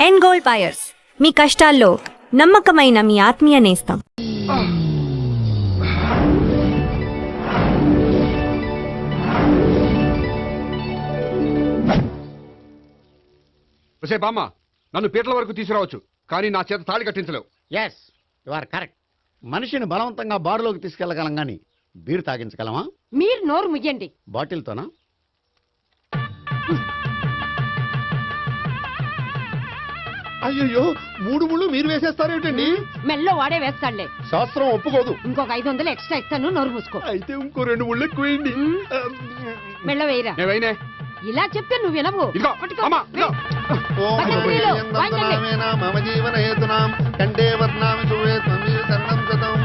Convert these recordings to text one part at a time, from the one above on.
End gold buyers, మీ కష్టాల్లో నమ్మకమైన మీ ఆత్మీయ నేస్తం. బామ్మ, నన్ను పీటల వరకు తీసుకురావచ్చు, కానీ నా చేత తాళి కట్టించలేవు. Yes, you are correct. మనిషిని బలవంతంగా బారులోకి తీసుకెళ్లగలం గాని బీరు తాగించగలమా? మీరు నోరు ముయ్యండి. బాటిల్తోనా? అయ్యో, మూడు ముళ్ళు మీరు వేసేస్తారేమిటండి? మెల్లో వాడే వేస్తాడులే. శాస్త్రం ఒప్పుకోదు. ఇంకొక 500 ఎక్స్ట్రా ఇస్తాను, నోరు మూసుకో. అయితే ఇంకో 2 ముళ్ళు ఎక్కువేయండి. మెల్ల వేయరా. నేవైనే ఇలా చెప్తే నువ్వు వినవు. ఇదిగో, పట్టుకో. అమ్మా, ఇదిగో. ఓం పతంజలిలో భగవద్గీతామేన మమ జీవన హేతునాం కండే వర్ణామి శుభే త్వమీవ శరణం గతం.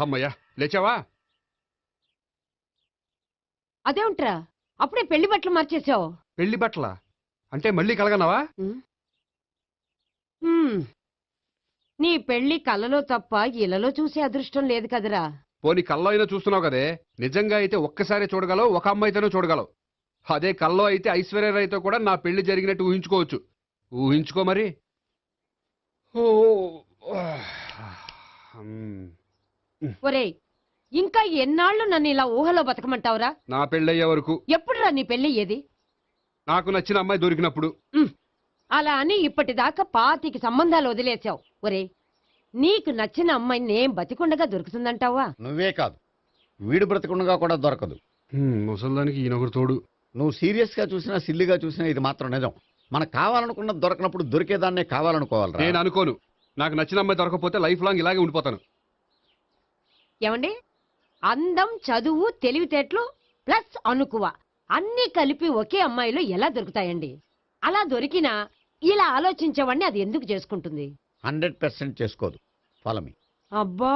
అమ్మయ్యా, లేచావా? అదేంట్రా అప్పుడే పెళ్లి బట్టలు మార్చేసావు? పెళ్లి బట్టల అంటే మళ్ళీ కలగన్నావా? నీ పెళ్లి కలలో తప్ప ఇలలో చూసే అదృష్టం లేదు కదరా. పోనీ కల్లో అయినా చూస్తున్నావు కదే. నిజంగా అయితే ఒక్కసారి చూడగలవు, ఒక అమ్మాయితోనే చూడగలవు. అదే కల్లో అయితే ఐశ్వర్యరాయ్తో కూడా నా పెళ్లి జరిగినట్టు ఊహించుకోవచ్చు. ఊహించుకో మరి. ఒరేయ్, ఇంకా ఎన్నాళ్ళు నన్ను ఇలా ఊహలో బతకమంటావురా? నా పెళ్ళయ్యే వరకు. ఎప్పుడురా నీ పెళ్లి ఏది? నాకు నచ్చిన అమ్మాయి దొరికినప్పుడు. అలా అని ఇప్పటిదాకా 25 సంబంధాలు వదిలేసావు. ఒరే, నీకు నచ్చిన అమ్మాయి నేను బతికుండగా దొరుకుతుందంటావా? నువ్వే కాదు, వీడు బ్రతకుండగా కూడా దొరకదు. ముసల్దానికి ఈయనొకరు తోడు. నువ్వు సీరియస్ గా చూసినా సిల్లిగా చూసినా ఇది మాత్రం నిజం. మనకు కావాలనుకున్నది దొరకనప్పుడు దొరికేదాన్నే కావాలనుకోవాలి. నేను అనుకోను. నాకు నచ్చిన అమ్మాయి దొరకపోతే లైఫ్ లాంగ్ ఇలాగే ఉండిపోతాను. ఏమండి, అందం, చదువు, తెలివితేటలు ప్లస్ అనుకువ అన్నీ కలిపి ఒకే అమ్మాయిలో ఎలా దొరుకుతాయండి? అలా దొరికినా ఇలా ఆలోచించేవాడిని అది ఎందుకు చేసుకుంటుంది? 100% చేసుకోదు. Follow me. అబ్బా,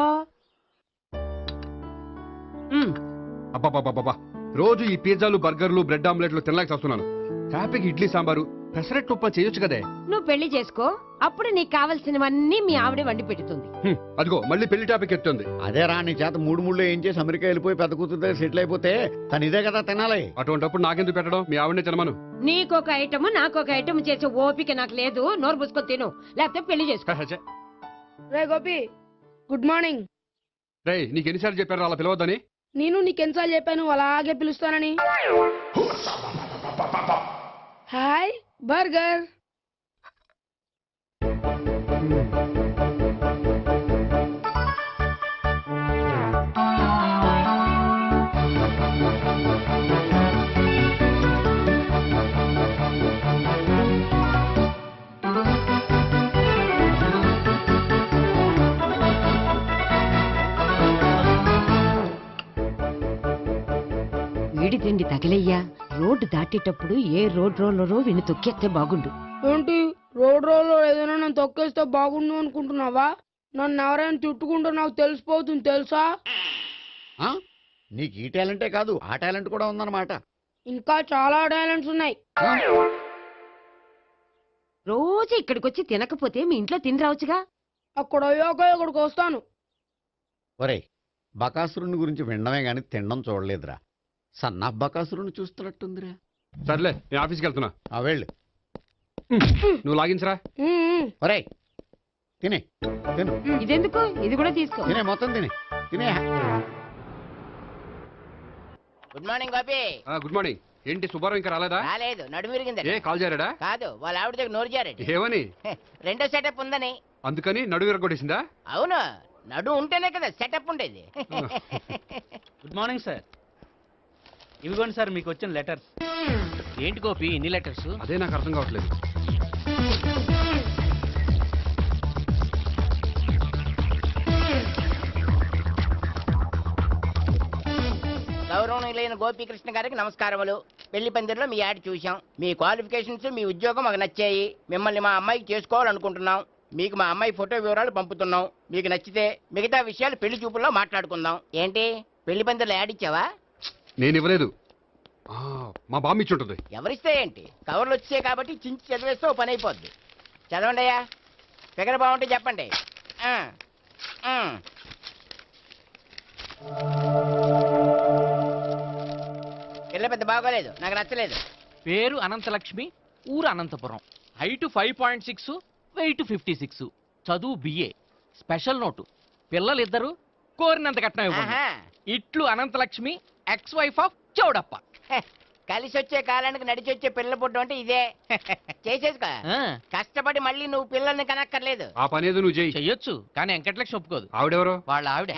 అబ్బాబాబాబా, రోజు ఈ పిజ్జాలు, బర్గర్లు, బ్రెడ్ ఆమ్లెట్లు తినలేక వస్తున్నాను. హ్యాపీకి ఇడ్లీ సాంబారు, పెసరెట్ ఉప్మా చేయొచ్చు కదే. నువ్వు పెళ్లి చేసుకో, అప్పుడు నీకు కావలసినవన్నీ మీ ఆవిడే వండి పెడుతుంది. అదిగో మళ్ళీ పెళ్లి టాపిక్ ఎత్తుంది. అదే రా, నీ చేత మూడు ముళ్ళు ఏం చేసి అమెరికా వెళ్ళిపోయి పెద్ద కూతురు దగ్గర సెటిల్ అయిపోతే తను ఇదే కదా తినాలి. అటువంటిప్పుడు నాకెందుకు పెట్టడం? మీ ఆవిడనే తినమను. నీకొక ఐటమ్ నాకొక ఐటమ్ చేసే ఓపిక నాకు లేదు. నోరు పుసుకొని తిను, లేకపోతే పెళ్లి చేసుకో. రే గోపి, గుడ్ మార్నింగ్. రే, నీకు ఎన్నిసార్లు చెప్పారు అలా పిలవద్దని? నేను నీకెన్నిసార్లు చెప్పాను అలాగే పిలుస్తానని? Hi burger. వీడి తిండి తగిలయ్యా. రోడ్డు దాటేటప్పుడు ఏ రోడ్ రోలరో విని తొక్కేస్తే బాగుండు. ఏంటి, రోడ్ రోల్లో ఏదైనా నన్ను తొక్కేస్తే బాగుండు అనుకుంటున్నావా? నన్ను ఎవరైనా తిట్టుకుంటే నాకు తెలిసిపోతుంది తెలుసా? నీకు ఈ టాలెంటే కాదు, ఆ టాలెంట్ కూడా ఉందన్నమాట. ఇంకా చాలా టాలెంట్స్ ఉన్నాయి. రోజు ఇక్కడికొచ్చి తినకపోతే మీ ఇంట్లో తిని రావచ్చుగా. అక్కడ అయ్యాక ఇక్కడికి వస్తాను. ఒరేయ్, బకాసురుని గురించి వినడమే గాని తినడం చూడలేదురా. సన్నా బకాసురుని చూస్తున్నట్టుందిరా. సర్లే, నేను ఆఫీస్కి వెళ్తున్నా. వెళ్ళు. నువ్వు లాగించరా. ఒరేయ్, తినే తిను. ఇదెందుకు? ఇది కూడా తీసుకో. తినే, మొత్తం తినే తినే. Good morning Bobby. Good morning. ఏంటి సుబ్బారావు ఇంకా రాలేదా? రాలేదు, నడుమిరిగింది. ఏ కాల్ చేరాడా? కాదు, వాళ్ళ ఆవిడ దగ్గర నోరు జారెడ్డి. ఏమని? రెండో సెటప్ ఉందని. అందుకని నడువు విరగొట్టేసిందా? అవును, నడు ఉంటేనే కదా సెటప్ ఉండేది. Good morning sir. ఇవిగోండి సార్ మీకు వచ్చిన లెటర్స్. ఏంటి గోపి ఇన్ని లెటర్స్? అదే నాకు అర్థం కావట్లేదు. గౌరవనీయులైన గోపీకృష్ణ గారికి నమస్కారములు. పెళ్లి పందిరిలో మీ యాడ్ చూశాం. మీ క్వాలిఫికేషన్స్, మీ ఉద్యోగం మాకు నచ్చాయి. మిమ్మల్ని మా అమ్మాయికి చేసుకోవాలనుకుంటున్నాం. మీకు మా అమ్మాయి ఫోటో వివరాలు పంపుతున్నాం. మీకు నచ్చితే మిగతా విషయాలు పెళ్లి చూపుల్లో మాట్లాడుకుందాం. ఏంటి, పెళ్లి పందిరిలో యాడ్ ఇచ్చావా? నేను ఇవ్వలేదు, మా బామ్మ ఇచ్చి ఉంటుంది. ఎవరిస్తే ఏంటి, కవర్లు వచ్చాయి కాబట్టి చించి చదివేస్తే ఓ పని అయిపోద్ది. చదవండి అయ్యా, ఫిగర్ బాగుంటే చెప్పండి. బాగోలేదు, నాకు నచ్చలేదు. పేరు అనంతలక్ష్మి, ఊరు అనంతపురం, హైట్ 5.6, వెయిట్ 56, చదువు బిఏ, స్పెషల్ నోటు, పిల్లలిద్దరు కోరినంత కట్నం ఇవ్వండి. ఆహా. ఇట్లు Ananthalakshmi, ex wife of Chowdappa. హె, కలిసి వచ్చే కాలానికి నడిచి వచ్చే పిల్లలు పుట్టడం అంటే ఇదే. చేసేసుకో. ఆ, కష్టపడి మళ్ళీ నువ్వు పిల్లల్ని కనక్కర్లేదు. ఆ పని ఏదో నువ్వు చెయ్యి. చెయ్యొచ్చు కానీ వెంకటలక్ష్మి ఒప్పుకోదు. ఆవిడెవరో వాళ్ళ ఆవిడ.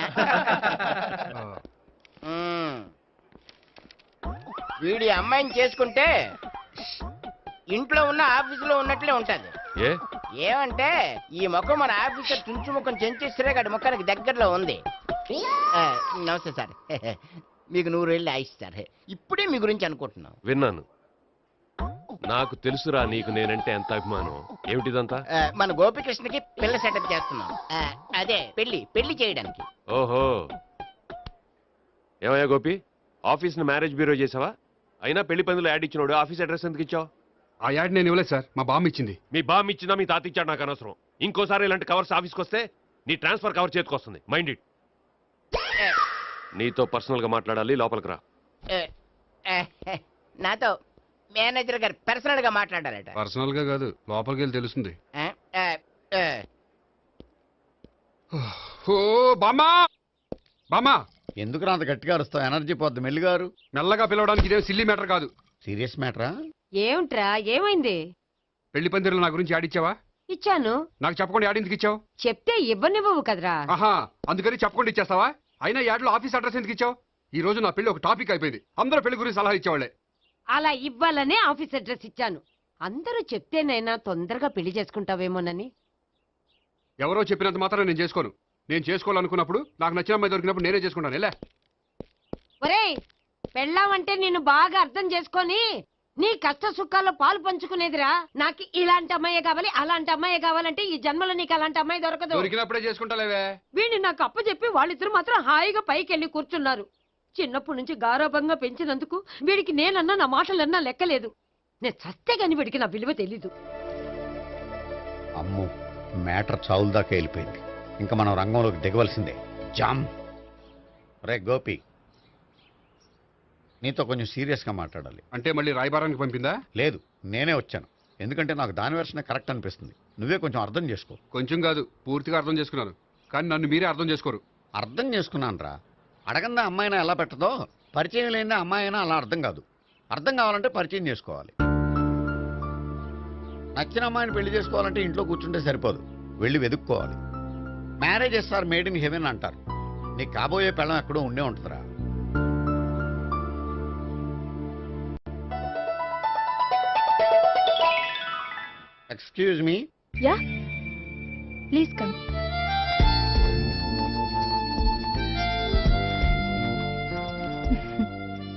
మ్మ్. వీడి అమ్మాయిని చేసుకుంటే ఇంట్లో ఉన్న ఆఫీసులో ఉన్నట్లే ఉంటది. ఏ ఏమంటే ఈ ముఖం మన ఆఫీసర్ చుంచు ముఖం చెంచేశ్వరే గడి ముఖానికి దగ్గరలో ఉంది. నమస్తే సార్. మీకు 100 ఏళ్ళు ఆయుష్ సార్. ఇప్పుడే మీ గురించి అనుకుంటున్నాం. విన్నాను. నాకు తెలుసురా నీకు నేనంటే ఎంత అభిమానం. ఏమిటిదంతా? మన గోపికృష్ణకి పిల్ల సెటప్ చేస్తున్నాం. అదే పెళ్లి చేయడానికి. ఓహో, ఏమయ్యా గోపి, ఆఫీస్ ని మ్యారేజ్ బ్యూరో చేసావా? అయినా పెళ్లి పందులు యాడ్ ఇచ్చినోడు ఆఫీస్ అడ్రస్ ఎందుకు ఇచ్చావు? ఆ యాడ్ నేను ఇవ్వలేదు సార్, మా బామ్మ ఇచ్చింది. మీ బామ్ ఇచ్చినా మీ తాత ఇచ్చాడు, నాకు అనవసరం. ఇంకోసారి ఇలాంటి కవర్స్ ఆఫీస్కి వస్తే నీ ట్రాన్స్ఫర్ కవర్ చేతికొస్తుంది. Mind it. నీతో పర్సనల్ గా మాట్లాడాలి, లోపలికి రా. నాతో మేనేజర్ గారు పర్సనల్ గా మాట్లాడాలట. పర్సనల్ గా కాదు, లోపలికి వెళ్ళి తెలుస్తుంది. ఓ బామ్మా, బామ్మా, ఎందుకు అంత గట్టిగా అరుస్తావు? ఎనర్జీ పోద్ది. మెల్లిగారు. మెల్లగా పిలవడానికి ఇదేం సిల్లీ మ్యాటర్ కాదు. సీరియస్ మ్యాటరా? ఏమిట్రా ఏమైంది? పెళ్లి పందిరిలో నా గురించి యాడ్ ఇచ్చావా? ఇచ్చాను. నాకు చెప్పకుండా యాడ్ ఎందుకు ఇచ్చావు? చెప్తే ఇవ్వనివ్వవు కదరా. ఆహా, అందుకని చెప్పకుండా ఇచ్చేస్తావా? అయినా యాడ్లో ఆఫీస్ అడ్రస్ ఎందుకు ఇచ్చావు? ఈ రోజు నా పెళ్లి ఒక టాపిక్ అయిపోయింది. అందరూ పెళ్లి గురించి సలహా ఇచ్చేవాళ్లే. అలా ఇవ్వాలనే ఆఫీస్ అడ్రస్ ఇచ్చాను. అందరూ చెప్తేనైనా తొందరగా పెళ్లి చేసుకుంటావేమోనని. ఎవరో చెప్పినంత మాత్రం నేను చేసుకోను. నేను చేసుకోవాలనుకున్నప్పుడు, నాకు నచ్చిన అమ్మాయి దొరికినప్పుడు నేనే చేసుకుంటాను. ఎలా? ఒరేయ్, పెళ్ళామంటే నిన్ను బాగా అర్థం చేసుకొని నీ కష్ట సుఖాల్లో పాలు పంచుకునేదిరా. నాకు ఇలాంటి అమ్మాయి కావాలి, అలాంటి అమ్మాయి కావాలంటే ఈ జన్మలో నీకు అలాంటి అమ్మాయి దొరకదు. దొరికినప్పుడే చేసుకుంటాలేవే. వీడిని నాకు అప్పచెప్పి వాళ్ళిద్దరు మాత్రం హాయిగా పైకి వెళ్ళి కూర్చున్నారు. చిన్నప్పటి నుంచి గారాభంగా పెంచినందుకు వీడికి నేనన్నా నా మాటలన్నా లెక్కలేదు. నేను చస్తే గాని వీడికి నా విలువ తెలీదు. అమ్ము, మ్యాటర్ చావుల దాకా వెళ్ళిపోయింది. ఇంకా మనం రంగంలోకి దిగవలసిందే. జామ్. రే గోపి, నీతో కొంచెం సీరియస్గా మాట్లాడాలి. అంటే మళ్ళీ రాయబారానికి పంపిందా? లేదు, నేనే వచ్చాను. ఎందుకంటే నాకు దాని వెర్షనే కరెక్ట్ అనిపిస్తుంది. నువ్వే కొంచెం అర్థం చేసుకో. కొంచెం కాదు, పూర్తిగా అర్థం చేసుకున్నాను. కానీ నన్ను మీరే అర్థం చేసుకోరు. అర్థం చేసుకున్నాను రా. అడగందా అమ్మాయినా ఎలా పెట్టదో, పరిచయం లేని అమ్మాయి అయినా అలా అర్థం కాదు. అర్థం కావాలంటే పరిచయం చేసుకోవాలి. నచ్చిన అమ్మాయిని పెళ్లి చేసుకోవాలంటే ఇంట్లో కూర్చుంటే సరిపోదు, వెళ్ళి వెతుక్కోవాలి. Marriages are made in heaven అంటారు. నీకు కాబోయే పెళ్ళం ఎక్కడో ఉండే ఉంటుందిరా. Excuse me. Yeah, please come.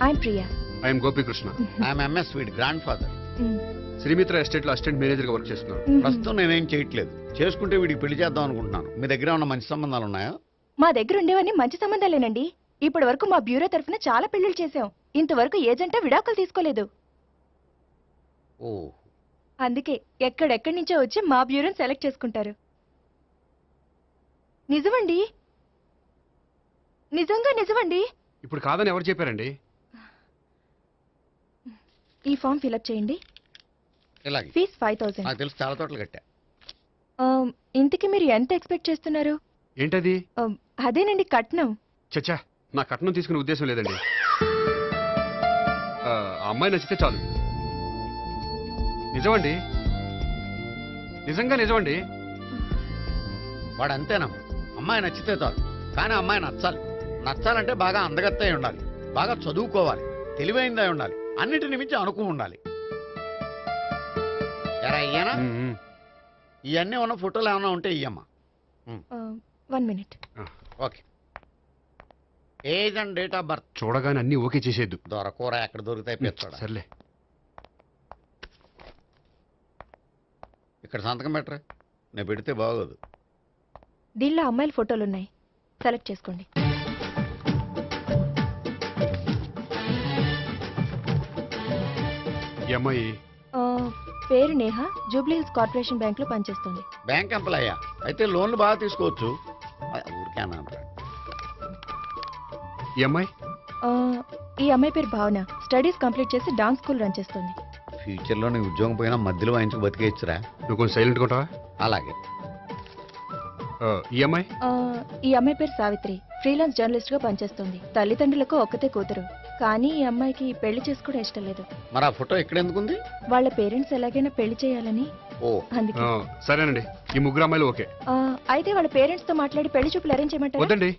I'm Priya. I'm Gopikrishna. I'm ఎంఎస్ వీడ్ గ్రాండ్ ఫాదర్. శ్రీమిత్ర ఎస్టేట్ లో అసిస్టెంట్ మేనేజర్ గా వర్క్ చేస్తున్నాను. ప్రస్తుతం నేనేం చేయట్లేదు. చేసుకుంటే వీడికి పెళ్లి చేద్దాం అనుకుంటున్నాను. మీ దగ్గర ఉన్న మంచి సంబంధాలు ఉన్నాయా? మా దగ్గర ఉండేవన్నీ మంచి సంబంధాలేనండి. ఇప్పటి వరకు మా బ్యూరో తరఫున చాలా పెళ్లిళ్ళు చేశాం. ఇంతవరకు ఏజెంటా విడాకులు తీసుకోలేదు. ఓ, అందుకే ఎక్కడెక్కడి నుంచో వచ్చి మా బ్యూరోని సెలెక్ట్ చేసుకుంటారు. నిజమండి, నిజంగా నిజమండి. ఇప్పుడు కాదని ఎవరు చెప్పారండి? ఈ ఫామ్ ఫిలప్ చేయండి. ఇలాగే. ఫీజ్ 5000. నాకు తెలుసు, చాలా తోటలు కట్టా. ఇంతకీ మీరు ఎంత ఎక్స్పెక్ట్ చేస్తున్నారు? ఏంటది? అదేనండి కట్నం. చచ్చా, నా కట్నం తీసుకునే ఉద్దేశం లేదండి. ఆ అమ్మాయి నచ్చితే చాలు. నిజమండి, నిజంగా నిజమండి. వాడు అంతేనమ్మా. అమ్మాయి నచ్చితే చాలు, కానీ అమ్మాయి నచ్చాలి. నచ్చాలంటే బాగా అందగత్తై ఉండాలి, బాగా చదువుకోవాలి, తెలివైందై ఉండాలి, అన్నిటిని మించి అనుకుని ఉండాలి. ఎరా ఇయ్యనా? ఇవన్నీ ఉన్న ఫోటోలు ఏమైనా ఉంటే ఇయ్యమ్మా. 1 minute. Okay. Age and date of birth చూడగానే అన్ని ఓకే చేసేద్దు. దొరకూర ఎక్కడ దొరుకుతాయి పెంచడా. సర్లే. ఇక్కడ సంతకం పెట్టరా, నేను పెడితే బాగోదు. దీనిలో అమ్మాయిల ఫోటోలు ఉన్నాయి, సెలెక్ట్ చేసుకోండి. ఈ అమ్మాయి పేరు Neha, Jubilee hills corporation bank లో పనిచేస్తుంది. బ్యాంక్ ఎంప్లాయా? అయితే లోన్లు బాగా తీసుకోవచ్చు. ఊరికే అన్నాను. ఈ అమ్మాయి ఈ అమ్మాయి పేరు భావన. స్టడీస్ కంప్లీట్ చేసి డాన్స్ స్కూల్ రన్ చేస్తుంది. ఫ్యూచర్ లో నీ ఉద్యోగం పోయినా మధ్యలో వాయించుకు బతికేయచ్చురా. నువ్వు కొంచెం సైలెంట్గా ఉంటావా? అలాగే. ఈ అమ్మాయి ఆ, ఈ అమ్మాయి పేరు సావిత్రి. ఫ్రీలాన్స్ జర్నలిస్ట్ గా పనిచేస్తుంది. తల్లిదండ్రులకు ఒక్కతే కూతురు. కానీ ఈ అమ్మాయికి పెళ్లి చేసుకోవడం ఇష్టం లేదు. మరి ఆ ఫోటో ఎక్కడ ఎందుకుంది? వాళ్ళ పేరెంట్స్ ఎలాగైనా పెళ్లి చేయాలని ఓ అందుకే. సరేనండి, ఈ ముగ్గురు అమ్మాయిలు ఓకే. ఆ, అయితే వాళ్ళ పేరెంట్స్ తో మాట్లాడి పెళ్లి చూపులు అరేంజ్ చేయమంటారా? వద్దండి.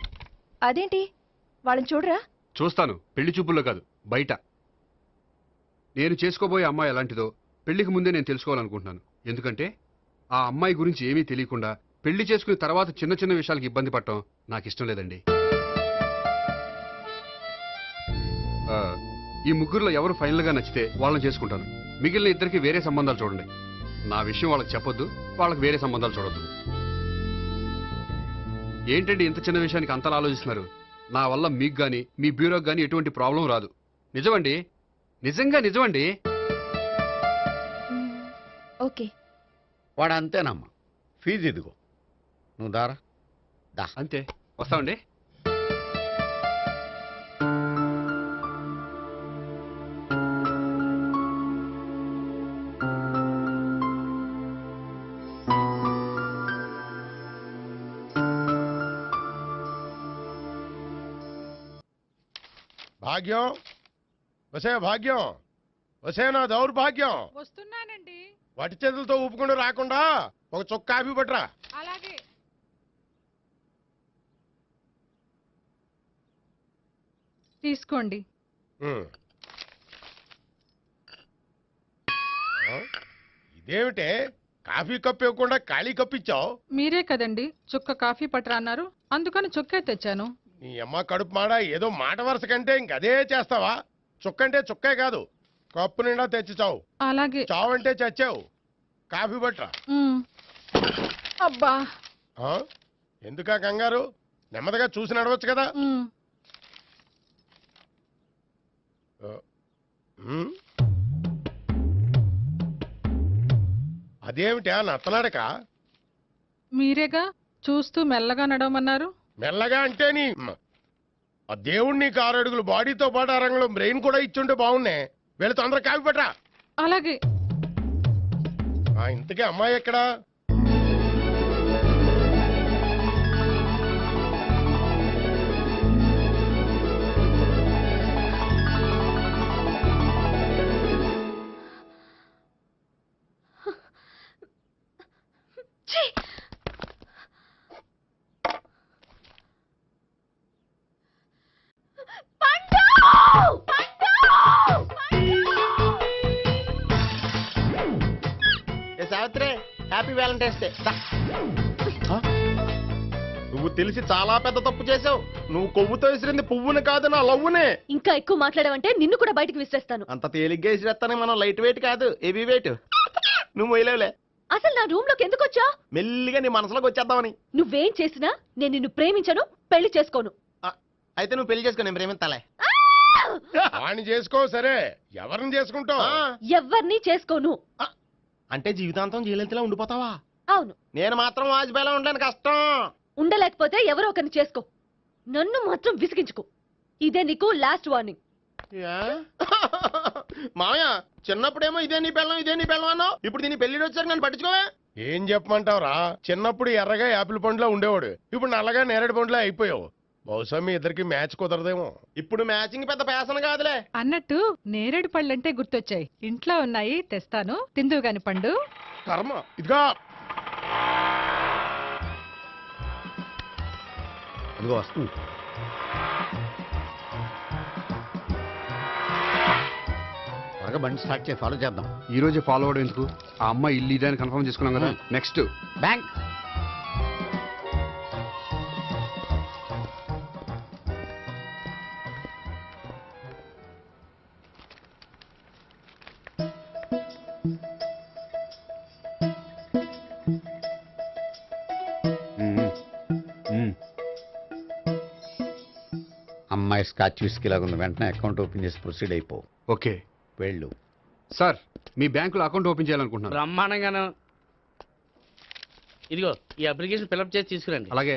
అదేంటి, వాళ్ళని చూడరా? చూస్తాను, పెళ్లి చూపుల్లో కాదు, బయట. నేను చేసుకోబోయే అమ్మాయి ఎలాంటిదో పెళ్లికి ముందే నేను తెలుసుకోవాలనుకుంటున్నాను. ఎందుకంటే ఆ అమ్మాయి గురించి ఏమీ తెలియకుండా పెళ్లి చేసుకున్న తర్వాత చిన్న చిన్న విషయాలకు ఇబ్బంది పడటం నాకు ఇష్టం లేదండి. ఈ ముగ్గురులో ఎవరు ఫైనల్ గా నచ్చితే వాళ్ళని చేసుకుంటాను. మిగిలిన ఇద్దరికి వేరే సంబంధాలు చూడండి. నా విషయం వాళ్ళకి చెప్పొద్దు, వాళ్ళకి వేరే సంబంధాలు చూడొద్దు. ఏంటండి ఇంత చిన్న విషయానికి అంతలా ఆలోచిస్తున్నారు? నా వల్ల మీకు గాని మీ బ్యూరోకి గాని ఎటువంటి ప్రాబ్లం రాదు. నిజమండి, నిజంగా నిజమండి. ఓకే. వాడు అంతేనమ్మా. ఫీజు ఇదిగో, నువ్వు దారా. దా. అంతే, వస్తామండి. భాగ్యం, వసే భాగ్యం, వసే నా దౌర్భాగ్యం. వస్తున్నానండి. వటి చేతులతో ఊపుకుండా రాకుండా ఒక చుక్క కాఫీ పట్టరా. అలాగే. తీసుకోండి. ఉమ్. ఆ? ఇదేమిటే కాఫీ కప్పు ఇవ్వకుండా ఖాళీ కప్పు ఇచ్చావు? మీరే కదండి చుక్క కాఫీ పట్టరా అన్నారు, అందుకని చుక్కే తెచ్చాను. నీ అమ్మ కడుపు మాడ, ఏదో మాట వరుస కంటే ఇంకదే చేస్తావా? చుక్కంటే చుక్కే కాదు, కప్పు నిండా తెచ్చి చావు. అలాగే. చావంటే చచ్చావు. కాఫీ పట్టరా. అబ్బా. ఆ? ఎందుకా కంగారు? నెమ్మదిగా చూసి నడవచ్చు కదా. ఉమ్. అదేమిటా నత్తనాడక? మీరేగా చూస్తూ మెల్లగా నడవమన్నారు. మెల్లగా అంటే నీ ఆ దేవుణ్ణి 6 అడుగులు బాడీతో పాటు ఆ రంగంలో బ్రెయిన్ కూడా ఇచ్చుంటే బాగున్నే. వీళ్ళు తొందర కాఫీ పట్టరా. అలాగే. ఇంతకీ అమ్మాయి ఎక్కడా? Savitri, happy Valentine's day. నువ్వు తెలిసి చాలా పెద్ద తప్పు చేసావు. నువ్వు కొవ్వుతో విసిరింది పువ్వుని కాదు, నా లవ్వునే. ఇంకా ఎక్కువ మాట్లాడవంటే నిన్ను కూడా బయటికి విసిరేస్తాను. అంత తేలిగ్గా విసిరేస్తానే, మనం లైట్ వెయిట్ కాదు, హెవీ వెయిట్. నువ్వు మొయ్యలేవులే. అసలు నా రూమ్ లోకి ఎందుకు వచ్చా? మెల్లిగా నీ మనసులోకి వచ్చేద్దామని. నువ్వేం చేసినా నేను నిన్ను ప్రేమించను, పెళ్లి చేసుకోను. అయితే నువ్వు పెళ్లి చేసుకో, నేను ప్రేమిస్తాలే. వాణ్ణి చేసుకో. సరే, ఎవరిని చేసుకుంటావు? ఎవ్వరినీ చేసుకోను. అంటే జీవితాంతం జయలలితలా ఉండిపోతావా? అవును. నేను మాత్రం వాజ్పేయిలా ఉండడానికి కష్టం. ఉండలేకపోతే ఎవరో ఒకరిని చేసుకో, నన్ను మాత్రం విసిగించుకో. ఇదే నీకు లాస్ట్ వార్నింగ్. మామయ్య, చిన్నప్పుడేమో ఇదే నీ పెళ్ళం అన్నావు, ఇప్పుడు దీని పెళ్లి వచ్చారు నన్ను పట్టించుకోవే. ఏం చెప్పమంటావురా? చిన్నప్పుడు ఎర్రగా యాపిల్ పండులో ఉండేవాడు, ఇప్పుడు నల్లగా నేరేడు పండులో అయిపోయావు. బహుశా మీ ఇద్దరికి మ్యాచ్ కుదరదేమో. ఇప్పుడు మ్యాచింగ్ పెద్ద పేసన కాదులే. అన్నట్టు నేరేడు పళ్ళంటే గుర్తొచ్చాయి. ఇంట్లో ఉన్నాయి, తెస్తాను, తిందువు గాని పండు. కర్మ. ఇదిగా అదిగో వస్తుంది. త్వరగా బండి స్టార్ట్ చేసి ఫాలో చేద్దాం. ఈ రోజే ఫాలో అవడం ఎందుకు? ఆ అమ్మాయి ఇల్లు ఇదే అని కన్ఫర్మ్ చేసుకున్నాం కదా. Next bank. అమ్మాయి స్కాచ్ విస్కీ లాగా ఉంది. వెంటనే అకౌంట్ ఓపెన్ చేసి ప్రొసీడ్ అయిపో. ఓకే. వెళ్ళు. సార్, మీ బ్యాంకులో అకౌంట్ ఓపెన్ చేయాలనుకుంటున్నాను. బ్రహ్మాండంగాను. ఇదిగో ఈ అప్లికేషన్ ఫిల్అప్ చేసి తీసుకురండి. అలాగే.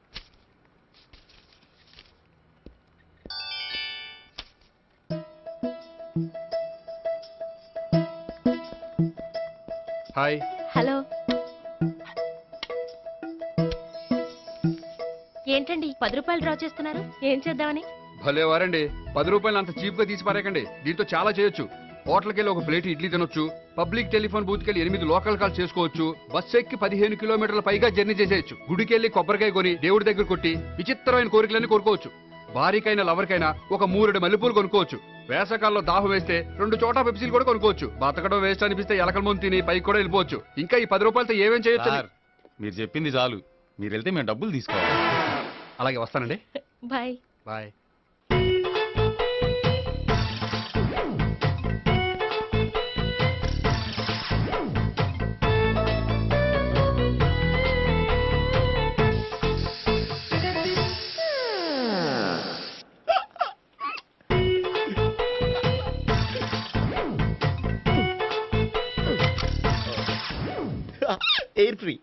హాయ్. హలో. ఏంటండి 10 రూపాయలు డ్రా చేస్తున్నారు? ఏం చేద్దామని? భలే వారండి. 10 రూపాయలు అంత చీప్ గా తీసి పారేకండి. దీంతో చాలా చేయొచ్చు. హోటల్కి వెళ్ళి ఒక ప్లేట్ ఇడ్లీ తినొచ్చు, పబ్లిక్ టెలిఫోన్ బూత్కి వెళ్ళి 8 లోకల్ కాల్ చేసుకోవచ్చు, బస్ ఎక్కి 15 కిలోమీటర్ల పైగా జర్నీ చేసేయచ్చు, గుడికి వెళ్ళి కొబ్బరికాయ కొని దేవుడి దగ్గర కొట్టి విచిత్రమైన కోరికలన్నీ కోరుకోవచ్చు, భారీకైనా లవర్కైనా ఒక 3 మల్లెపూలు కొనుక్కోవచ్చు, వేసవకాలంలో దాహం వేస్తే 2 చోట పెప్సీలు కూడా కొనుక్కోవచ్చు, బతకడం వేస్ట్ అనిపిస్తే ఎలకల ముందు తిని పైకి కూడా వెళ్ళిపోవచ్చు. ఇంకా ఈ 10 రూపాయలతో ఏమేం చేయొచ్చు? మీరు చెప్పింది చాలు. మీరు వెళ్తే మేము డబ్బులు తీసుకోవాలి. అలాగే వస్తానండి. బాయ్. బాయ్. Air free.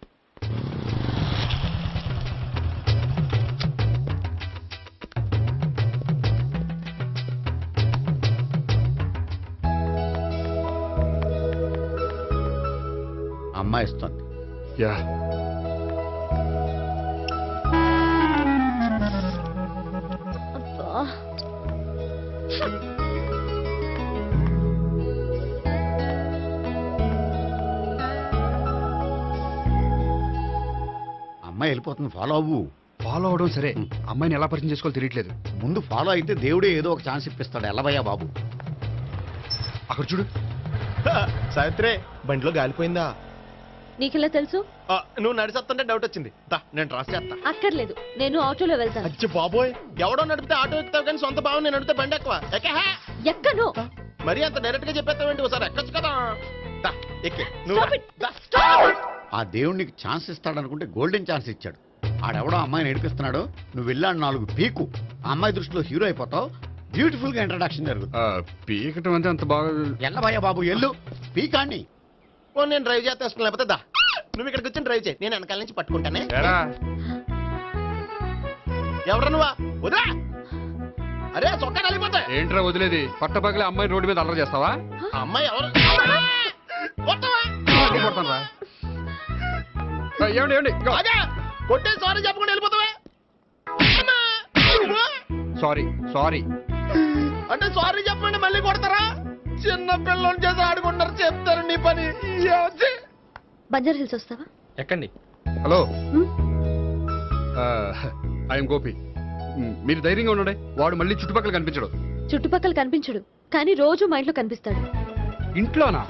అమ్మాయి ఇస్తుంది. యా. అమ్మాయి వెళ్ళిపోతుంది, ఫాలో అవ్వు. ఫాలో అవడం సరే, అమ్మాయిని ఎలా పరిచయం చేసుకోవాలో తెలియట్లేదు. ముందు ఫాలో అయితే దేవుడే ఏదో ఒక ఛాన్స్ ఇప్పిస్తాడు. ఎల్లవయ్యా బాబు. అక్కడ చూడు. సావిత్రి, బండిలో గాలిపోయిందా? నీకెలా తెలుసు? నువ్వు నడిచేస్తుంటే డౌట్ వచ్చింది. నేను ట్రాస్ చేస్తా. అక్కర్లేదు, నేను ఆటోలో వెళ్తాను. అచ్చి బాబోయ్, ఎవడో నడిపితే ఆటో ఎక్కుతావు కానీ సొంత భావం నేను నడిపితే బండి ఎక్కువ. ఎక్కను. మరి అంత డైరెక్ట్ గా చెప్పేస్తావేంటి? ఒకసారి ఎక్కొచ్చు కదా. ఎక్కే ఆ దేవుడికి ఛాన్స్ ఇస్తాడనుకుంటే గోల్డెన్ ఛాన్స్ ఇచ్చాడు. ఆడెవడో అమ్మాయిని ఏడిపిస్తున్నాడు, నువ్వు వెళ్ళాడు 4 పీకు. ఆ అమ్మాయి దృష్టిలో హీరో అయిపోతావు. బ్యూటిఫుల్ గా ఇంట్రడక్షన్ జరుగుతుంది. పీకటం అంటే అంత బాగా. ఎల్లబయ్యా బాబు, ఎల్లు పీకాన్ని. నేను డ్రైవ్ చేస్తాను, లేకపోతే దా నువ్వు ఇక్కడికి వచ్చి డ్రైవ్ చేయి, నేను వెనకాల నుంచి పట్టుకుంటానే. ఎవరు నువ్వా? వదిలా. అరే చొక్కా కలిపోతా. ఏంట్రా వదిలేది? పట్టపగలే అమ్మాయి రోడ్డు మీద అల్లరి చేస్తావా? అమ్మాయి ఎవరు? ఏమండి ఏమండి, కొట్టే సారీ చెప్పకుండా వెళ్ళిపోతావా? సారీ సారీ అంటే సారీ చెప్పండి మళ్ళీ కొడతారా? చిన్న పిల్లలు చేసి ఆడుకుంటారు, చెప్తారు నీ పని. బంజారా హిల్స్ వస్తావా? ఎక్కండి. Hello, I'm Gopi. మీరు ధైర్యంగా ఉండండి. వాడు మళ్ళీ చుట్టుపక్కల కనిపించడు. చుట్టుపక్కల కనిపించడు, కానీ రోజు మా ఇంట్లో కనిపిస్తాడు. ఇంట్లోనా?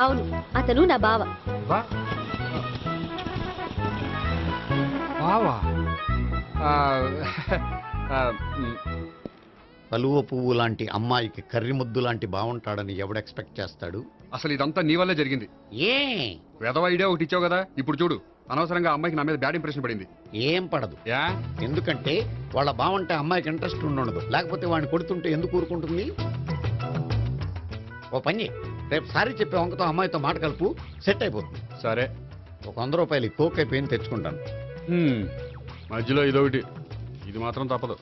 అవును, అతను నా బావ. బావా? కలువ పువ్వు లాంటి అమ్మాయికి కర్రి ముద్దు లాంటి బాగుంటాడని ఎవడు ఎక్స్పెక్ట్ చేస్తాడు? అసలు ఇదంతా నీ వల్లే జరిగింది. ఏ వెధవ ఐడియా ఒకటి ఇచ్చావు కదా, ఇప్పుడు చూడు. అనవసరంగా అమ్మాయికి నా మీద బ్యాడ్ ఇంప్రెషన్ పడింది. ఏం పడదు. ఎందుకంటే వాళ్ళ బాగుంటే అమ్మాయికి ఇంట్రెస్ట్ ఉండదు. లేకపోతే వాడిని కొడుతుంటే ఎందుకు ఊరుకుంటుంది? ఓ పని, రేపు సారీ చెప్పే వంకతో అమ్మాయితో మాట కలుపు, సెట్ అయిపోతుంది. సరే, ఒక 100 రూపాయలు కోక్ అయిపోయింది తెచ్చుకుంటాను. మధ్యలో ఇదొకటి, ఇది మాత్రం తప్పదు.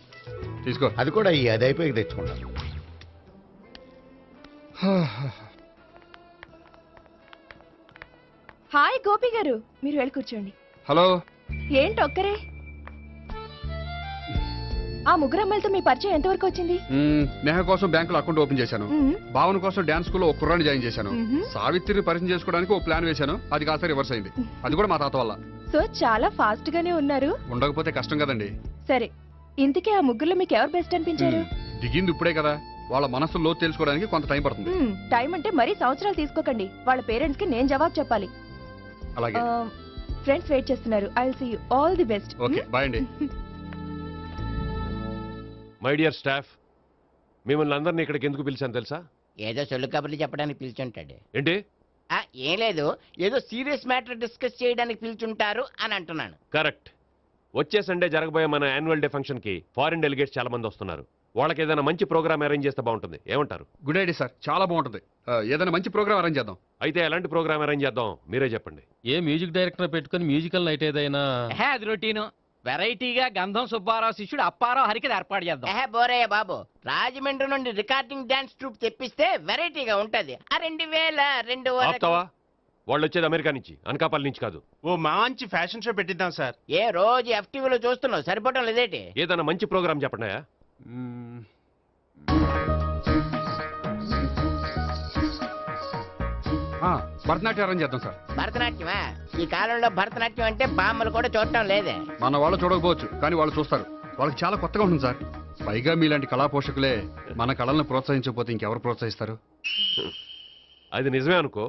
తీసుకో. అది కూడా అది అయిపోయి తెచ్చుకుంటాను. హాయ్ గోపి గారు, మీరు వెళ్ళి కూర్చోండి. హలో. ఏంటి ఒక్కరే? ఆ 3 అమ్మాయిలతో మీ పరిచయం ఎంతవరకు వచ్చింది? నేహ కోసం బ్యాంకులో అకౌంట్ ఓపెన్ చేశాను. భావన కోసం డాన్స్ స్కూల్లో ఒక కుర్రాన్ని జాయిన్ చేశాను. సావిత్రిని పరిచయం చేసుకోవడానికి ఒక ప్లాన్ వేశాను, అది కాస్త రివర్స్ అయింది. అది కూడా మా తాత వల్ల. సో చాలా ఫాస్ట్ గానే ఉన్నారు. ఉండకపోతే కష్టం కదండి. సరే, ఇంతకీ ఆ 3లో మీకు ఎవరు బెస్ట్ అనిపించారు? దిగింది ఇప్పుడే కదా, వాళ్ళ మనసు లోతు తెలుసుకోవడానికి కొంత టైం పడుతుంది. టైం అంటే మరీ సంవత్సరాలు తీసుకోకండి. వాళ్ళ పేరెంట్స్ కి నేను జవాబు చెప్పాలి. అలాగే. ఫ్రెండ్స్ వెయిట్ చేస్తున్నారు. I will see you. All the best. Okay, bye అండి. మై డియర్ స్టాఫ్, మిమ్మల్ని అందరినీ ఇక్కడికి ఎందుకు పిలిచాను తెలుసా? ఏదో సొల్లు కబుర్లు చెప్పడానికి పిలిచుంటాడు. ఏంటి? ఏం లేదు, ఏదో సీరియస్ మ్యాటర్ డిస్కస్ చేయడానికి పిలిచుంటారు అని అంటున్నాను. కరెక్ట్. వచ్చే సండే జరగబోయే మన యాన్యువల్ డే ఫంక్షన్ కి ఫారిన్ డెలిగేట్స్ చాలా మంది వస్తున్నారు. వాళ్ళకి ఏదైనా మంచి ప్రోగ్రామ్ అరేంజ్ చేస్తే బాగుంటుంది. ఏమంటారు? గుడ్ ఐడియా సార్, చాలా బాగుంటుంది. ఏదైనా మంచి ప్రోగ్రామ్ అరేంజ్ చేద్దాం. అయితే ఎలాంటి ప్రోగ్రామ్ అరేంజ్ చేద్దాం మీరే చెప్పండి. ఏ మ్యూజిక్ డైరెక్టర్ పెట్టుకుని మ్యూజికల్ నైట్ ఏదైనా? అది రొటీను. వెరైటీగా గంధం సుబ్బారావు శిష్యుడు అప్పారావు హరికి ఏర్పాటు చేద్దాం. బోరయ్య బాబు, రాజమండ్రి నుండి రికార్డింగ్ డాన్స్ ట్రూప్ తెప్పిస్తే వెరైటీగా ఉంటది. 2002 ఆపుతావా? వాళ్ళు వచ్చేది అమెరికా నుంచి, అనకాపల్లి నుంచి కాదు. ఓ మంచి ఫ్యాషన్ షో పెట్టిద్దాం సార్. ఏ రోజు FTVలో చూస్తున్నావు, సరిపోవటం లేదేటి? ఏదైనా మంచి ప్రోగ్రామ్ చెప్పండియా. భరతనాట్యం అరేంజ్ చేద్దాం సార్. భరతనాట్యమా? ఈ కాలంలో భరతనాట్యం అంటే బామ్మలు కూడా చూడటం లేదే. మన వాళ్ళు చూడకపోవచ్చు, కానీ వాళ్ళు చూస్తారు. వాళ్ళకి చాలా కొత్తగా ఉంటుంది సార్. పైగా మీలాంటి కళా పోషకులే మన కళలను ప్రోత్సహించకపోతే ఇంకెవరు ప్రోత్సహిస్తారు? అది నిజమే అనుకో,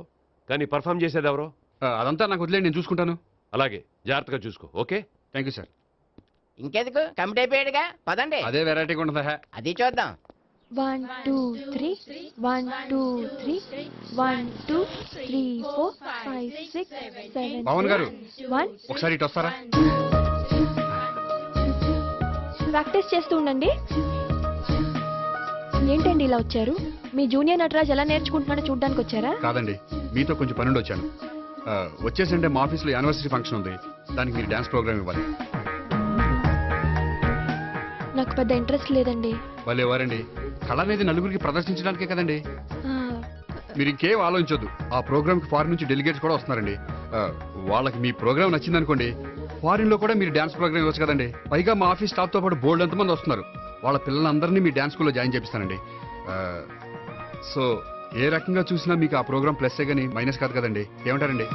కానీ పర్ఫామ్ చేసేది ఎవరో? అదంతా నాకు వదిలేండి, నేను చూసుకుంటాను. అలాగే, జాగ్రత్తగా చూసుకో. Okay, thank you sir. ఇంకెందుకు, కమిటీ అయిపోయాడుగా, పదండి. అదే వెరైటీగా ఉంటుందా? అది చూద్దాం. 1 2 3 1 2 3 1 2 3 4 5 6 7 పవన్ గారు 1 ఒకసారి ఇటు వస్తారా? ప్రాక్టీస్ చేస్తూ ఉండండి. ఏంటండి ఇలా వచ్చారు? మీ జూనియర్ నటరాజ్ ఎలా నేర్చుకుంటున్నాడో చూడడానికి వచ్చారా? కాదండి, మీతో కొంచెం పనుండి వచ్చాను. వచ్చేసంటే మా ఆఫీస్లో యానివర్సరీ ఫంక్షన్ ఉంది, దానికి మీరు డ్యాన్స్ ప్రోగ్రామ్ ఇవ్వాలి. నాకు పెద్ద ఇంట్రెస్ట్ లేదండి. వాళ్ళు ఎవరండి? కళ అనేది నలుగురికి ప్రదర్శించడానికే కదండి. మీరు ఇంకేం ఆలోచించొద్దు. ఆ ప్రోగ్రామ్కి ఫారిన్ నుంచి డెలిగేట్స్ కూడా వస్తున్నారండి. వాళ్ళకి మీ ప్రోగ్రామ్ నచ్చిందనుకోండి, ఫారిన్ లో కూడా మీరు డాన్స్ ప్రోగ్రామ్ ఇవ్వచ్చు కదండి. పైగా మా ఆఫీస్ స్టాఫ్ తో పాటు బోల్డ్ ఎంతమంది వస్తున్నారు. వాళ్ళ పిల్లలందరినీ మీ డాన్స్ స్కూల్లో జాయిన్ చేపిస్తానండి. సో ఏ రకంగా చూసినా మీకు ఆ ప్రోగ్రామ్ ప్లస్సే కానీ మైనస్ కాదు కదండి. ఏమంటారండి?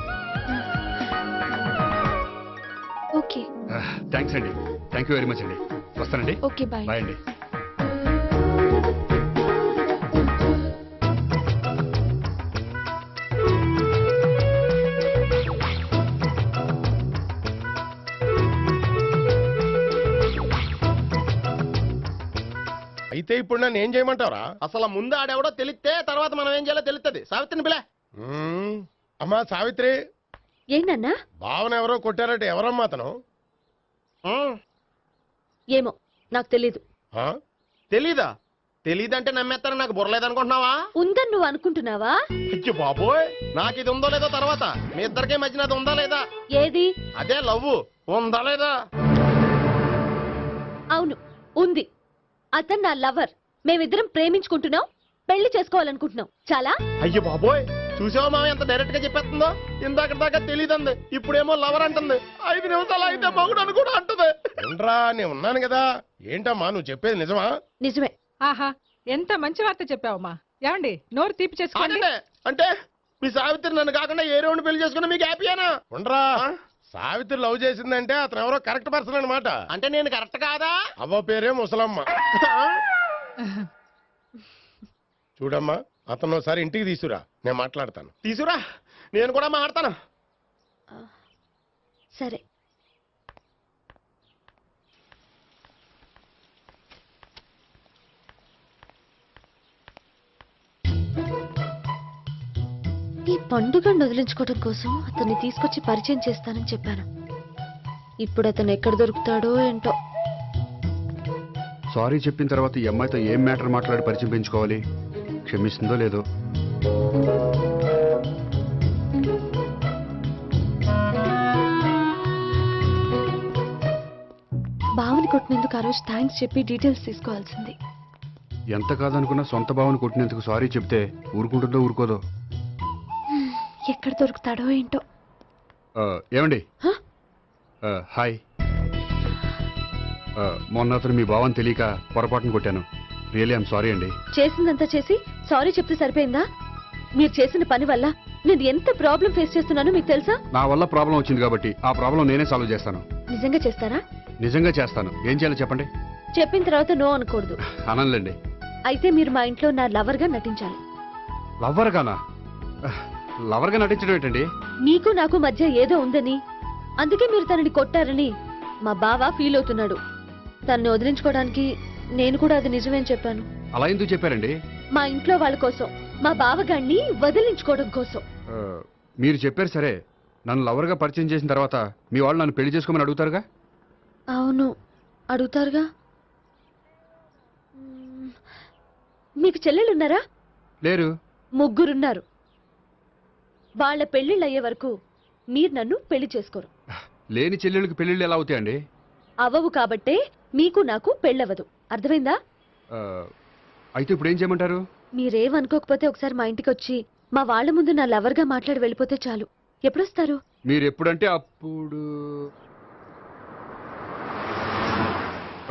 ఓకే, థ్యాంక్స్ అండి. థ్యాంక్ యూ వెరీ మచ్ అండి. వస్తానండి. Okay, bye. బాయ్ అండి. అయితే ఇప్పుడు నన్ను ఏం చేయమంటారా? అసలు ముందు ఆడెవడో తెలిస్తే తర్వాత మనం ఏం చేయాలో తెలుస్తుంది. సావిత్రిని పిల్ల. అమ్మా సావిత్రి. ఏంటన్నా? భావన ఎవరో కొట్టారట, ఎవరమ్మా అతను? ఏమో నాకు తెలీదు. తెలీదా? తెలీదంటే నమ్మేస్తారని నాకు బుర్రలేదనుకుంటున్నావా? ఉందని నువ్వు అనుకుంటున్నావా? అయ్యో బాబోయ్, నాకు ఇది ఉందో లేదో తర్వాత. మీ ఇద్దరికే మధ్యన అది ఉందా లేదా? ఏది? అదే లవ్ ఉందా లేదా? అవును, ఉంది. అతను నా లవర్. మేమిద్దరం ప్రేమించుకుంటున్నాం, పెళ్లి చేసుకోవాలనుకుంటున్నాం. చాలా. అయ్యో బాబోయ్, చూసావా మామ ఎంత డైరెక్ట్ గా చెప్పేస్తుందో? ఇందాక దాకా తెలియదండి, ఇప్పుడేమో లవర్ అంటుంది. 5 నిమిషాలు అయితే మగుడు అని కూడా అంటుంది. ఉండరా, నేను ఉన్నాను కదా. ఏంటమ్మా నువ్వు చెప్పేది నిజమా? నిజమే. ఆహా, ఎంత మంచి వార్త చెప్పావమ్మా. ఏమండి, నోరు తీపి చేసుకోండి. అంటే మీ సావిత్రి నన్ను కాకుండా ఏ రౌండ్ పెళ్లి చేసుకున్నా మీకు హ్యాపీయేనా? ఉండరా, సావిత్రి లవ్ చేసిందంటే అతను ఎవరో కరెక్ట్ పర్సన్ అనమాట. అంటే నేను కరెక్ట్ కాదా? అవ్వ పేరే ముసలమ్మ. చూడమ్మా, అతను ఒకసారి ఇంటికి తీసుకురా, నేను మాట్లాడతాను. తీసుకురా, నేను కూడా మాట్లాడతాను. సరే. ఈ పండుగను వదిలించుకోవడం కోసం అతన్ని తీసుకొచ్చి పరిచయం చేస్తానని చెప్పాను. ఇప్పుడు అతను ఎక్కడ దొరుకుతాడో ఏంటో. సారీ చెప్పిన తర్వాత ఈ అమ్మాయితో ఏం మ్యాటర్ మాట్లాడి పరిచయం పెంచుకోవాలి? క్షమిస్తుందో లేదో. బావని కొట్టినందుకు ఆ రోజు థ్యాంక్స్ చెప్పి డీటెయిల్స్ తీసుకోవాల్సింది. ఎంత కాదనుకున్నా సొంత భావన కొట్టినందుకు సారీ చెప్తే ఊరుకుంటుందో ఊరుకోదో. ఎక్కడ దొరుకుతాడో ఏంటో. ఏమండి? హాయ్. మొన్న అతను మీ భావన తెలియక పొరపాటును కొట్టాను. రియలీ ఐఎమ్ సారీ అండి. చేసిందంతా చేసి సారీ చెప్తే సరిపోయిందా? మీరు చేసిన పని వల్ల నేను ఎంత ప్రాబ్లం ఫేస్ చేస్తున్నానో మీకు తెలుసా? నా వల్ల ప్రాబ్లం వచ్చింది కాబట్టి ఆ ప్రాబ్లం నేనే సాల్వ్ చేస్తాను. నిజంగా చేస్తారా? నిజంగా చేస్తాను. ఏం చేయాలో చెప్పండి. చెప్పిన తర్వాత నో అనకూడదు. అనండి. అయితే మీరు మా ఇంట్లో నా లవర్ గా నటించాలి. లవర్ గానా? లవర్ గా నటించడం ఏంటండి? మీకు నాకు మధ్య ఏదో ఉందని, అందుకే మీరు తనని కొట్టారని మా బావ ఫీల్ అవుతున్నాడు. తనని వదిలించుకోవడానికి నేను కూడా అది నిజమేని చెప్పాను. అలా ఎందుకు చెప్పారండి? మా ఇంట్లో వాళ్ళ కోసం, మా బావగాన్ని వదిలించుకోవడం కోసం. మీరు చెప్పారు సరే, నన్ను లవర్ గా పరిచయం చేసిన తర్వాత మీ వాళ్ళు నన్ను పెళ్లి చేసుకోమని అడుగుతారుగా? అవును, అడుగుతారుగా. మీకు చెల్లెలున్నారా? లేరు. ముగ్గురున్నారు. వాళ్ళ పెళ్లిళ్ళు అయ్యే వరకు మీరు నన్ను పెళ్లి చేసుకోరు. లేని చెల్లెళ్ళకి పెళ్లిళ్ళు ఎలా అవుతాయండి? అవ్వవు కాబట్టే మీకు నాకు పెళ్ళవదు. అర్థమైందా? అయితే ఇప్పుడు ఏం చేయమంటారు? మీరేమనుకోకపోతే ఒకసారి మా ఇంటికి వచ్చి మా వాళ్ళ ముందు నా లవర్గా మాట్లాడి వెళ్ళిపోతే చాలు. ఎప్పుడొస్తారు? మీరు ఎప్పుడంటే అప్పుడు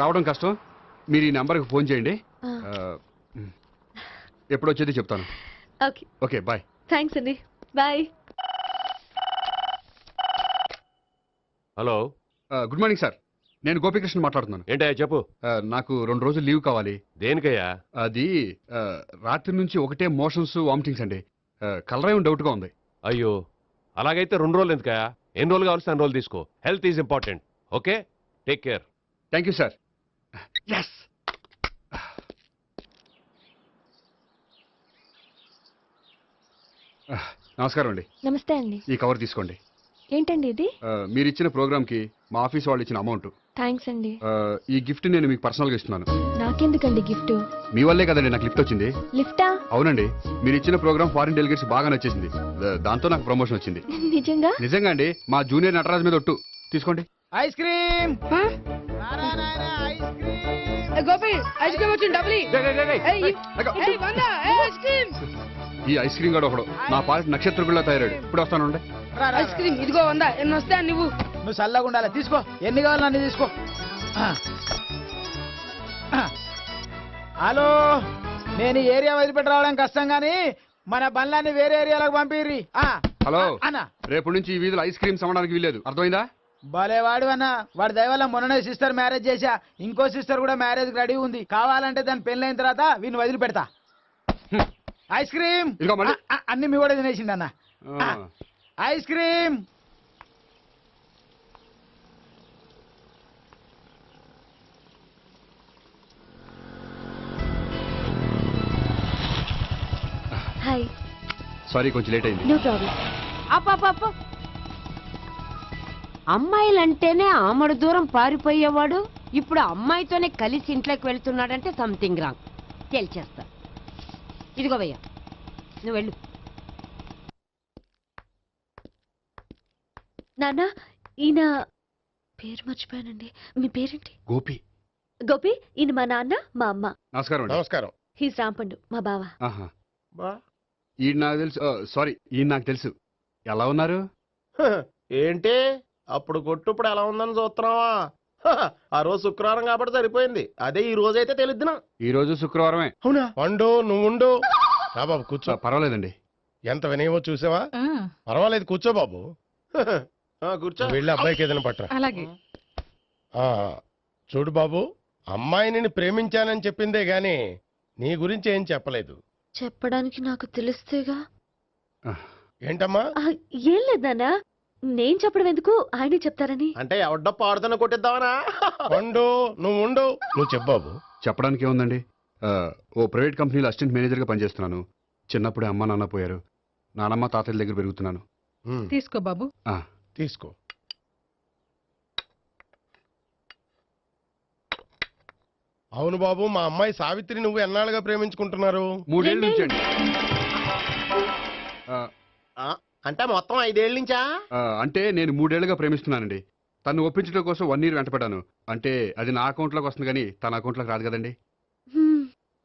రావడం కష్టం. మీరు ఈ నెంబర్కి ఫోన్ చేయండి. ఆ. ఎప్పుడు వచ్చేది చెప్తాను. ఓకే. Okay bye. థ్యాంక్స్ అండి. Bye. Hello, good morning sir. నేను గోపికృష్ణ మాట్లాడుతున్నాను. ఏంటయ్యా చెప్పు. నాకు 2 రోజులు లీవ్ కావాలి. దేనికయ్యా? అది రాత్రి నుంచి ఒకటే మోషన్స్ వామిటింగ్స్ అండి. కలరేం డౌట్గా ఉంది. అయ్యో, అలాగైతే 2 రోజులు ఎందుకయ్యా? ఎన్ని రోజులు కావాల్సిన అన్ని రోజులు తీసుకో. Health is important. Okay, take care. Thank you sir. Yes. నమస్కారం అండి. నమస్తే అండి. ఈ కవర్ తీసుకోండి. ఏంటండి ఇది? మీరు ఇచ్చిన ప్రోగ్రామ్కి మా ఆఫీస్ వాళ్ళు ఇచ్చిన అమౌంట్. థ్యాంక్స్ అండి. ఈ గిఫ్ట్ నేను మీకు పర్సనల్గా ఇస్తున్నాను. నాకెందుకండి గిఫ్ట్? మీ వల్లే కదండి నాకు లిఫ్ట్ వచ్చింది. లిఫ్టా? అవునండి, మీరు ఇచ్చిన ప్రోగ్రామ్ ఫారిన్ డెలిగేట్స్ బాగా నచ్చేసింది. దాంతో నాకు ప్రమోషన్ వచ్చింది. నిజంగా? నిజంగా అండి. మా జూనియర్ నటరాజ్ మీద ఒట్టు. తీసుకోండి. Ice cream. Gopi ice cream వచ్చింది. డబ్బులు ఈ ఐస్ క్రీమ్ గడు ఒకడు నా పాలిట నక్షత్రకుల్లా తయారాడు. ఇప్పుడు వస్తాను. ఐస్ క్రీమ్ ఇదిగో 100. ఎన్ని వస్తా నువ్వు? నువ్వు చల్లగా ఉండాలి. తీసుకో, ఎన్ని కావాలి అన్ని తీసుకో. హలో, నేను ఈ ఏరియా వదిలిపెట్టి రావడం కష్టం గానీ మన బండ్లన్నీ వేరే ఏరియాలకు పంపిర్రి. హలో అన్న, రేపు నుంచి ఈ వీధిలో ఐస్ క్రీమ్స్ అమ్మడానికి వీల్లేదు. అర్థమైందా? భలేవాడు అన్న. వాడి దయవల్ల మొన్ననే సిస్టర్ మ్యారేజ్ చేశా. ఇంకో సిస్టర్ కూడా మ్యారేజ్ రెడీ ఉంది. కావాలంటే దాని పెళ్ళైన తర్వాత వీడిని వదిలిపెడతా. ఐస్ క్రీమ్ అన్ని మీ కూడా తినేసింది అన్న. Ice cream. హాయ్. సారీ, కొంచెం లేట్ అయింది. No problem. అప్ప అమ్మాయిలంటేనే ఆమడు దూరం పారిపోయేవాడు ఇప్పుడు అమ్మాయితోనే కలిసి ఇంట్లోకి వెళ్తున్నాడంటే సంథింగ్ రాంగ్. తేల్చేస్తా. ఇదిగో భయ్యా, నువ్వు వెళ్ళు. నాన్న, ఈయన పేరు మర్చిపోయానండి. మీ పేరేంటి? గోపి. గోపి, ఈయన మా నాన్న, మా అమ్మ. నమస్కారం. నమస్కారం. హీస్ రాంపండు, మా బావ. ఈయన నాకు తెలుసు. సారీ, ఈయన నాకు తెలుసు. ఎలా ఉన్నారు? ఏంటి అప్పుడు కొట్టు ఇప్పుడు ఎలా ఉందని చూస్తున్నావా? ఆ రోజు శుక్రవారం కాబట్టి సరిపోయింది. అదే ఈ రోజు అయితే తెలిద్దునా. ఈ రోజు శుక్రవారమే. అవునా? వండు, నువ్వు ఉండు. రా బాబు కూర్చో. పర్వాలేదండి. ఎంత వినయమో చూసావా? పర్వాలేదు, కూర్చో బాబు. కూర్చో. వెళ్ళి అబ్బాయికి ఏదైనా పట్టరా. అలాగే. చూడు బాబు, అమ్మాయిని ప్రేమించానని చెప్పిందే గాని నీ గురించి ఏం చెప్పలేదు. చెప్పడానికి నాకు తెలిస్తేగా. ఏంటమ్మా? ఏం లేదు నాన్న, నేను చెప్పడం ఎందుకు, ఆయనే చెప్తారని. అంటే ఎవడ్డో పాడుతున్న కొట్టిద్దామనా? వండు, నువ్వు ఉండు. నువ్వు చెప్పు బాబు. చెప్పడానికి ఏముందండి, ఓ ప్రైవేట్ కంపెనీలో అసిస్టెంట్ మేనేజర్గా పనిచేస్తున్నాను. చిన్నప్పుడే అమ్మ నాన్న పోయారు. నానమ్మ తాతయ్య దగ్గర పెరుగుతున్నాను. తీసుకో బాబు. తీసుకో. అవును బాబు, మా అమ్మాయి సావిత్రి నువ్వు ఎన్నాళ్ళుగా ప్రేమించుకుంటున్నారు? 3 ఏళ్ళ నుంచి అండి. అంటే మొత్తం 5 ఏళ్ళ నుంచా? అంటే నేను 3 ఏళ్ళుగా ప్రేమిస్తున్నానండి. తను ఒప్పించడం కోసం 1 year వెంటపడ్డాను. అంటే అది నా అకౌంట్లోకి వస్తుంది కానీ తన అకౌంట్లోకి రాదు కదండి.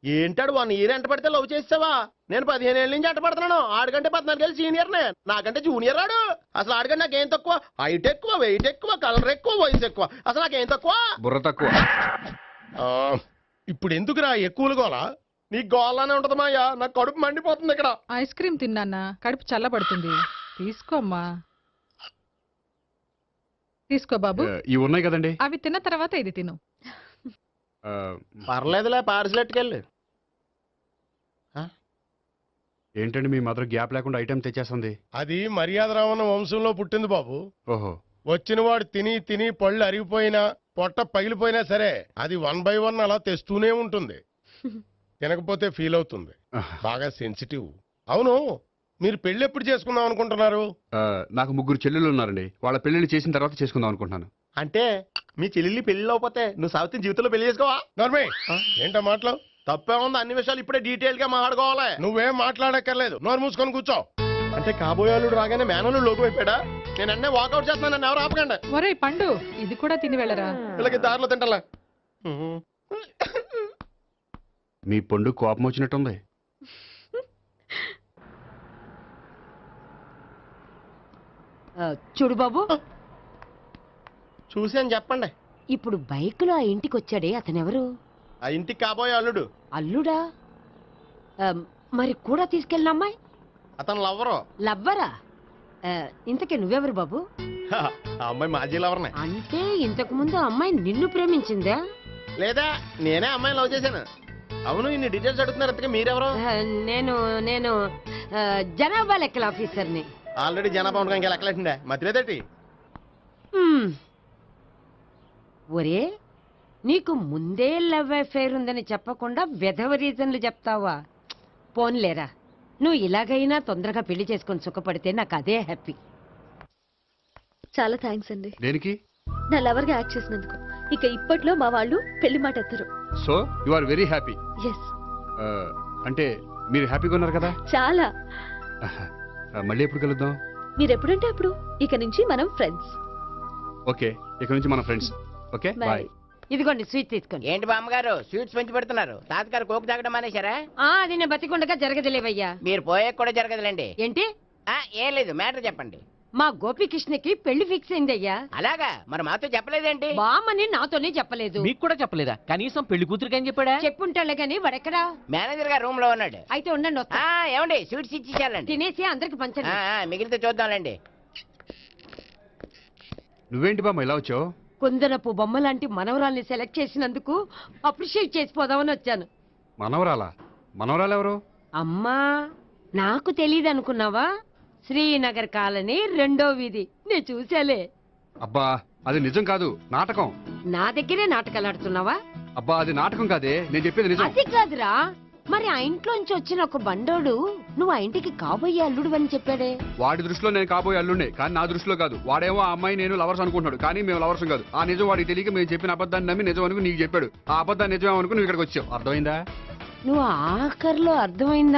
ఏంటాడు 1 year ఎంట పడితే లవ్ చేసావా? నేను 15 ఏళ్ళ నుంచి ఎంట పడుతున్నాను. ఆడికంటే 14 ఏళ్ళు సీనియర్నే. నాకంటే జూనియర్ ఆడు. అసలు ఆడికంటే నాకేం తక్కువ? హైట్ ఎక్కువ, వెయిట్ ఎక్కువ, కలర్ ఎక్కువ, వయసు ఎక్కువ. అసలు నాకేం తక్కువ? బుర్ర తక్కువ. ఇప్పుడు ఎందుకురా ఎక్కువలు గోలా? నీ గోలానే ఉంటదమ్మా. నాకు కడుపు మండిపోతుంది ఇక్కడ. ఐస్ క్రీమ్ తిన్నా, కడుపు చల్లబడుతుంది. తీసుకోమ్మా. తీసుకో బాబు. ఇవి ఉన్నాయి కదండి, అవి తిన్న తర్వాత ఇది తిను. పర్లేదులే, పార్సిల్ ఎట్టుకెళ్ళి. ఏంటండి మీ మదర్ గ్యాప్ లేకుండా ఐటెం తెచ్చేస్తుంది? అది మర్యాద రావణ వంశంలో పుట్టింది బాబు. ఓహో. వచ్చిన వాడు తిని తిని పళ్ళు అరిగిపోయినా పొట్ట పగిలిపోయినా సరే అది 1 by 1 అలా తెస్తూనే ఉంటుంది. తినకపోతే ఫీల్ అవుతుంది. బాగా సెన్సిటివ్. అవును, మీరు పెళ్లి ఎప్పుడు చేసుకుందాం అనుకుంటున్నారు? నాకు 3 చెల్లెళ్ళు ఉన్నారండి. వాళ్ళ పెళ్లిళ్ళు చేసిన తర్వాత చేసుకుందాం అనుకుంటున్నాను. అంటే మీ చెల్లెల్ని పెళ్లి లేకపోతే నువ్వు సావిత్రి జీవితంలో పెళ్లి చేసుకోవా? నర్మే, ఏంటో మాటలు? తప్పే ఉంది. అన్ని విషయాలు ఇప్పుడే డీటెయిల్ గా మాట్లాడుకోవాలి. నువ్వేం మాట్లాడక్కర్లేదు. నోరు మూసుకొని కూర్చో. అంటే కాబోయేవాళ్ళు రాగానే మేనలు లోకి అయిపోయాడా? నేను అన్నీ వాకౌట్ చేస్తున్నాను. నన్ను ఎవరు ఆపకండి. ఒరే పండు, ఇది కూడా తిని వెళ్ళరా. వీళ్ళకి దారిలో తింటలే. మీ పండు కోపం వచ్చినట్టుంది. చూడు బాబు, చూసాను చెప్పండి. ఇప్పుడు బైకులో ఆ ఇంటికి వచ్చాడే అతనెవరు? ఆ ఇంటికి కాబోయే అల్లుడు. అల్లుడా? మరి కూడా తీసుకెళ్ళిన అమ్మాయి? అతను లవ్వరు. లవ్వరా? ఇంతకీ నువ్వెవరు బాబు? ఆ అమ్మాయి మాజీ లవర్నే. అంటే ఇంతకు ముందు ఆ అమ్మాయి నిన్ను ప్రేమించిందా? లేదా నేనే అమ్మాయిని లవ్ చేశాను. అవును, ఇన్ని డీటెయిల్స్ అడుగుతున్నారు. అంతగా మీరెవరు? నేను నేను జనాభా లెక్కల ఆఫీసర్ని. ఆల్రెడీ జనాభా ఉండగా ఇంకా లెక్కలేటండే మతిలేదేటి? ఒరే, నీకు ముందే లవ్ అఫైర్ ఉందని చెప్పకుండా వెధవ రీజన్లు చెప్తావా? పోన్లేరా, నువ్వు ఇలాగైనా తొందరగా పెళ్లి చేసుకొని సుఖపడితే నాకు అదే హ్యాపీ. చాలా థ్యాంక్స్ అండి. దేనికి? నా లవర్ గా యాక్ట్ చేసినందుకు. ఇక ఇప్పట్లో మా వాళ్ళు పెళ్లి మాట ఎత్తరు. So you are very happy. Yes. అంటే మీరు హ్యాపీగా ఉన్నారు కదా? చాలా. మళ్ళీ ఎప్పుడు కలుద్దాం? మీరు ఎప్పుడంటే అప్పుడు. ఇక నుంచి మనం ఫ్రెండ్స్. ఓకే, ఇక నుంచి మనం ఫ్రెండ్స్. Okay, bye. ఇదిగోండి స్వీట్ తీసుకోండి. ఏంటి బామ్మగారు స్వీట్స్ పెంచి పెడుతున్నారు? తాతగారు కోకు తాగడం మానేశారా? అది నేను బతికుండగా జరగదులేవయ్యా. మీరు పోయే కూడా జరగదులేండి. ఏంటి? ఏం లేదు, మ్యాటర్ చెప్పండి. మా గోపికృష్ణకి పెళ్లి ఫిక్స్ అయిందయ్యా. అలాగా? మరి మాతో చెప్పలేదేంటి? బామ్మని నాతోనే చెప్పలేదు. మీకు కూడా చెప్పలేదా? కనీసం పెళ్లి కూతురికి అని చెప్పాడా? చెప్పుంటాలే గాని వాడెక్కడా? మేనేజర్ గారు రూమ్ లో ఉన్నాడు. అయితే ఉండండి, వస్తా. ఏమండి స్వీట్స్ ఇచ్చేసాలండి. తినేసి అందరికి పంచండి. మిగిలితే చూద్దాంలేండి. నువ్వేంటి బామ్మ ఇలా వచ్చావు? కుందనపు బొమ్మ లాంటి మనవరాల్ని సెలెక్ట్ చేసినందుకు అప్రిషియేట్ చేసిపోదామని వచ్చాను. మనవరాలా? మనవరాలు ఎవరు? అమ్మా, నాకు తెలియదు అనుకున్నావా? శ్రీనగర్ కాలనీ 2వ వీధి. నేను చూసాలే. అబ్బా, అది నిజం కాదు, నాటకం. నా దగ్గరే నాటకాలు ఆడుతున్నావా? అబ్బా, అది నాటకం కాదే, నేను చెప్పేది నిజం. అది కాదురా, మరి ఆ ఇంట్లోంచి వచ్చిన ఒక బండోడు నువ్వు ఆ ఇంటికి కాబోయే అల్లుడు అని చెప్పాడే. వాడి దృష్టిలో నేను కాబోయే అల్లుండే, కానీ నా దృష్టిలో కాదు. వాడేమో ఆ అమ్మాయి నేను లవర్స్ అనుకుంటున్నాడు, కానీ మేము లవర్స్ కాదు. ఆ నిజం వాడికి తెలియక మేము చెప్పిన అబద్ధాన్ని నమ్మి నిజం అనుకుని నీకు చెప్పాడు. ఆ అబద్ధాన్ని నిజం అనుకుని నువ్వు ఇక్కడికి వచ్చావు. అర్థమైందా? నువ్వు ఆఖర్లో అర్థమైందా